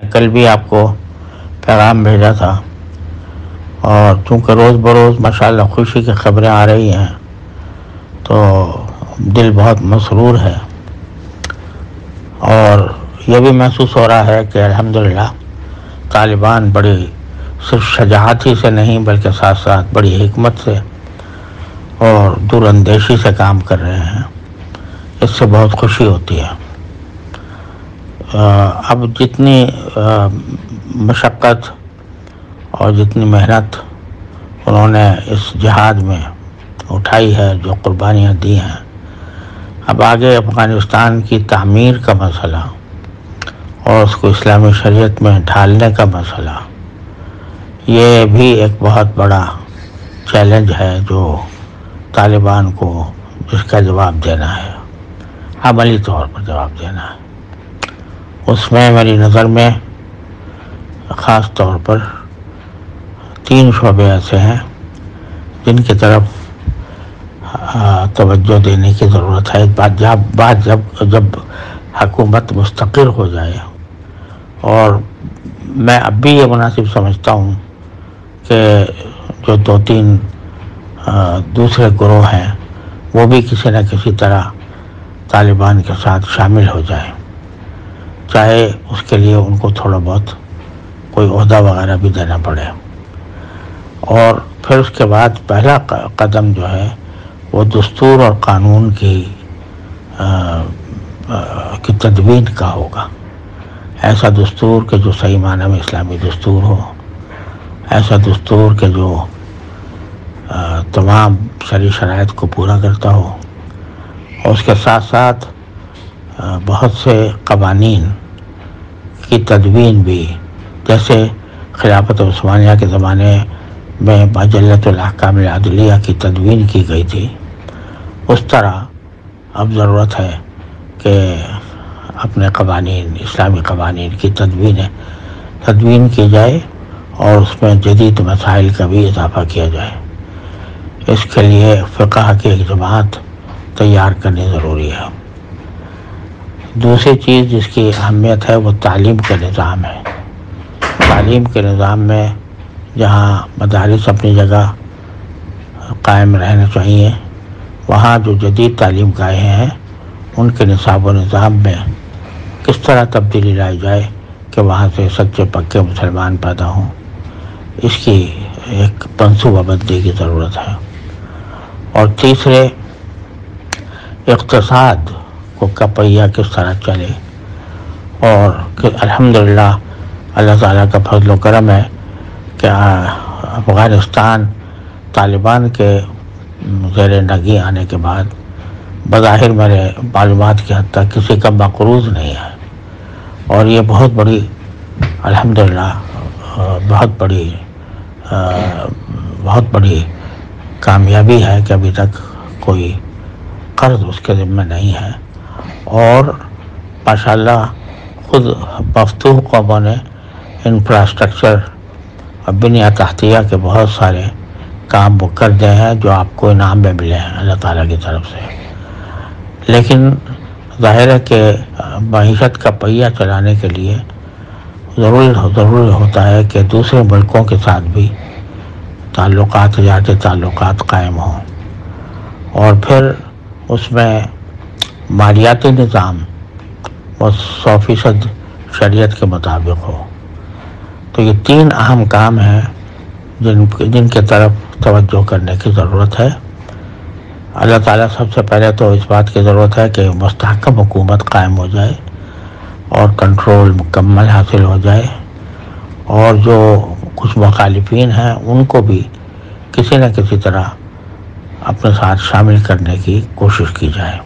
کل بھی آپ کو پیغام بھیجا تھا، اور چونکہ روز بروز ماشاءاللہ خوشی کی خبریں آ رہی ہیں تو دل بہت مسرور ہے، اور یہ بھی محسوس ہو رہا ہے کہ الحمدللہ طالبان بڑی صرف شجاعت ہی سے نہیں بلکہ ساتھ ساتھ بڑی حکمت سے اور دور اندیشی سے کام کر رہے ہیں۔ اس سے بہت خوشی ہوتی ہے۔ اب جتنی مشقت اور جتنی محنت انہوں نے اس جہاد میں اٹھائی ہے، جو قربانیاں دی ہیں، اب آگے افغانستان کی تعمیر کا مسئلہ اور اس کو اسلامی شریعت میں ڈھالنے کا مسئلہ، یہ بھی ایک بہت بڑا چیلنج ہے جو طالبان کو جس کا جواب دینا ہے، عملی طور پر جواب دینا ہے۔ اس میں میری نظر میں خاص طور پر 3 شعبے ایسے ہیں جن کی طرف توجہ دینے کی ضرورت ہے۔ جب حکومت مستقر ہو جائے، اور میں اب بھی یہ مناسب سمجھتا ہوں کہ جو 2-3 دوسرے گروہ ہیں وہ بھی کسی نہ کسی طرح طالبان کے ساتھ شامل ہو جائیں، چاہے اس کے لیے ان کو تھوڑا بہت کوئی عہدہ وغیرہ بھی دینا پڑے، اور پھر اس کے بعد پہلا قدم جو ہے وہ دستور اور قانون کی تدوین کا ہوگا۔ ایسا دستور کہ جو صحیح معنی میں اسلامی دستور ہو، ایسا دستور کہ جو تمام شرعی شرائط کو پورا کرتا ہو، اور اس کے ساتھ ساتھ بہت سے قوانین کی تدوین بھی، جیسے خلافت عثمانیہ کے زمانے میں مجلۃ الاحکام العدلیہ کی تدوین کی گئی تھی، اس طرح اب ضرورت ہے کہ اپنے قوانین، اسلامی قوانین کی تدوین کی جائے، اور اس میں جدید مسائل کا بھی اضافہ کیا جائے۔ اس کے لیے فقہ کی ایک جماعت تیار کرنی ضروری ہے۔ دوسری چیز جس کی اہمیت ہے وہ تعلیم کا نظام ہے۔ تعلیم کے نظام میں جہاں مدارس اپنی جگہ قائم رہنے چاہیے، وہاں جو جدید تعلیم گاہیں ہیں ان کے نصاب و نظام میں کس طرح تبدیلی لائی جائے کہ وہاں سے سچے پکے مسلمان پیدا ہوں، اس کی ایک منصوبہ بندی کی ضرورت ہے۔ اور تیسرے، اقتصاد کا پہیہ کس طرح چلے، اور الحمدللہ اللہ تعالیٰ کا فضل و کرم ہے کہ افغانستان طالبان کے زیر نگی آنے کے بعد بظاہر میرے معلومات کی حد تک کسی کا مقروض نہیں ہے، اور یہ بہت الحمدللہ بہت بڑی کامیابی ہے کہ ابھی تک کوئی قرض اس کے ذمہ نہیں ہے، اور ماشاءاللہ خود مفتوح قوموں نے انفراسٹرکچر اور بنیاد تحتیہ کے بہت سارے کام وہ کر دے ہیں جو آپ کو انعام میں ملے ہیں اللہ تعالیٰ کی طرف سے۔ لیکن ظاہر ہے کہ معیشت کا پہیہ چلانے کے لیے ضروری ہوتا ہے کہ دوسرے ملکوں کے ساتھ بھی تجارتی تعلقات قائم ہوں، اور پھر اس میں مالیاتی نظام وہ 100% شریعت کے مطابق ہو۔ تو یہ 3 اہم کام ہیں جن کے طرف توجہ کرنے کی ضرورت ہے۔ اللہ تعالیٰ سب سے پہلے تو اس بات کی ضرورت ہے کہ مستحکم حکومت قائم ہو جائے اور کنٹرول مکمل حاصل ہو جائے، اور جو کچھ مخالفین ہیں ان کو بھی کسی نہ کسی طرح اپنے ساتھ شامل کرنے کی کوشش کی جائے،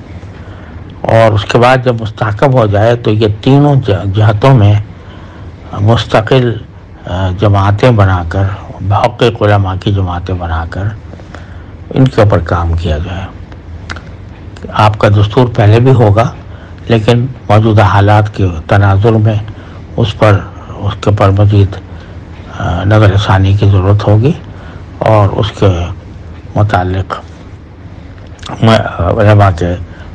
اور اس کے بعد جب مستحکم ہو جائے تو یہ تینوں جہتوں میں مستقل جماعتیں بنا کر، محقق علماء کی جماعتیں بنا کر ان کے اوپر کام کیا جائے۔ آپ کا دستور پہلے بھی ہوگا، لیکن موجودہ حالات کے تناظر میں اس کے پر مزید نظر ثانی کی ضرورت ہوگی، اور اس کے متعلق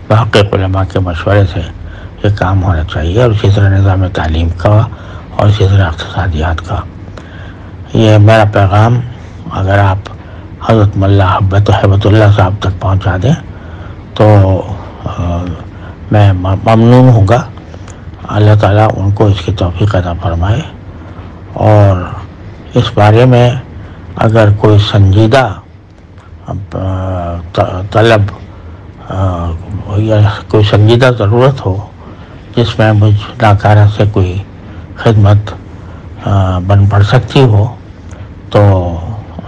محقق علماء کے مشورے سے یہ کام ہونا چاہیے، اور اسی طرح نظام تعلیم کا اور اسی طرح اقتصادیات کا. یہ میرا پیغام اگر آپ حضرت ملا ہیبت اللہ صاحب تک پہنچا دیں تو میں ممنون ہوں گا. اللہ تعالیٰ ان کو اس کی توفیق عطا فرمائے. اور اس بارے میں اگر کوئی سنجیدہ طلب یا کوئی سنجیدہ ضرورت ہو جس میں مجھ ناکارہ سے کوئی خدمت بن پڑ سکتی ہو تو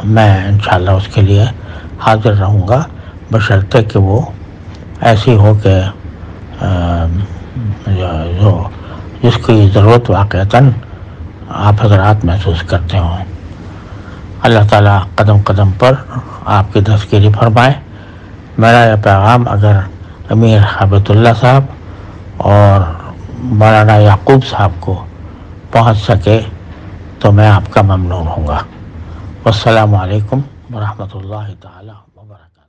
میں انشاءاللہ اس کے لیے حاضر رہوں گا، بشرطے کہ وہ ایسی ہو کہ جس کی ضرورت واقعتاً آپ حضرات محسوس کرتے ہوں. اللہ تعالیٰ قدم قدم پر آپ کی دستگیری فرمائے. میرا یہ پیغام اگر امیر ہیبت اللہ صاحب اور مولانا یعقوب صاحب کو پہنچ سکے تو میں آپ کا ممنون ہوں گا. والسلام علیکم ورحمۃ اللہ تعالیٰ وبرکاتہ.